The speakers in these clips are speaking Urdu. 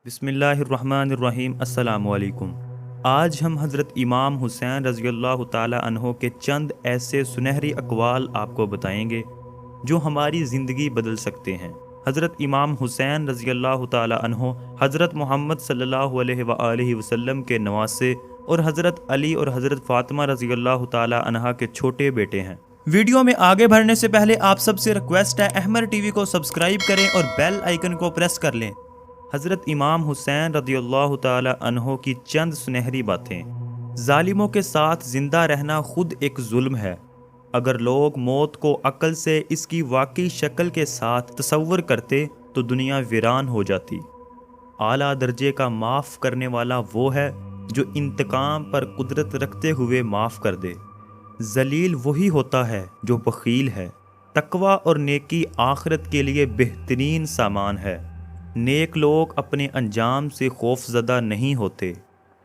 بسم اللہ الرحمن الرحیم۔ السلام علیکم۔ آج ہم حضرت امام حسین رضی اللہ تعالی عنہ کے چند ایسے سنہری اقوال آپ کو بتائیں گے جو ہماری زندگی بدل سکتے ہیں۔ حضرت امام حسین رضی اللہ تعالی عنہ حضرت محمد صلی اللہ علیہ وآلہ وسلم کے نواسے اور حضرت علی اور حضرت فاطمہ رضی اللہ تعالی عنہ کے چھوٹے بیٹے ہیں۔ ویڈیو میں آگے بڑھنے سے پہلے آپ سب سے ریکویسٹ ہے احمر ٹی وی کو سبسکرائب کریں اور بیل آئیکن کو پریس کر لیں۔ حضرت امام حسین رضی اللہ تعالی عنہ کی چند سنہری باتیں۔ ظالموں کے ساتھ زندہ رہنا خود ایک ظلم ہے۔ اگر لوگ موت کو عقل سے اس کی واقعی شکل کے ساتھ تصور کرتے تو دنیا ویران ہو جاتی۔ اعلیٰ درجے کا معاف کرنے والا وہ ہے جو انتقام پر قدرت رکھتے ہوئے معاف کر دے۔ ذلیل وہی ہوتا ہے جو بخیل ہے۔ تقوی اور نیکی آخرت کے لیے بہترین سامان ہے۔ نیک لوگ اپنے انجام سے خوف زدہ نہیں ہوتے۔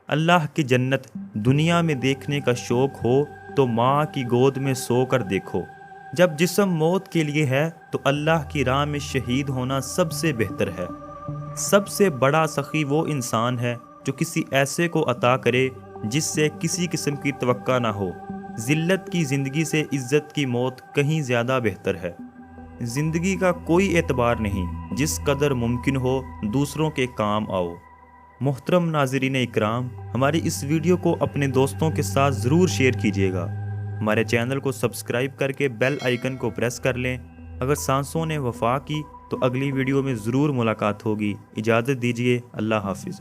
اللہ کی جنت دنیا میں دیکھنے کا شوق ہو تو ماں کی گود میں سو کر دیکھو۔ جب جسم موت کے لیے ہے تو اللہ کی راہ میں شہید ہونا سب سے بہتر ہے۔ سب سے بڑا سخی وہ انسان ہے جو کسی ایسے کو عطا کرے جس سے کسی قسم کی توقع نہ ہو۔ ذلت کی زندگی سے عزت کی موت کہیں زیادہ بہتر ہے۔ زندگی کا کوئی اعتبار نہیں، جس قدر ممکن ہو دوسروں کے کام آؤ۔ محترم ناظرین اکرام، ہماری اس ویڈیو کو اپنے دوستوں کے ساتھ ضرور شیئر کیجیے گا۔ ہمارے چینل کو سبسکرائب کر کے بیل آئیکن کو پریس کر لیں۔ اگر سانسوں نے وفا کی تو اگلی ویڈیو میں ضرور ملاقات ہوگی۔ اجازت دیجیے، اللہ حافظ۔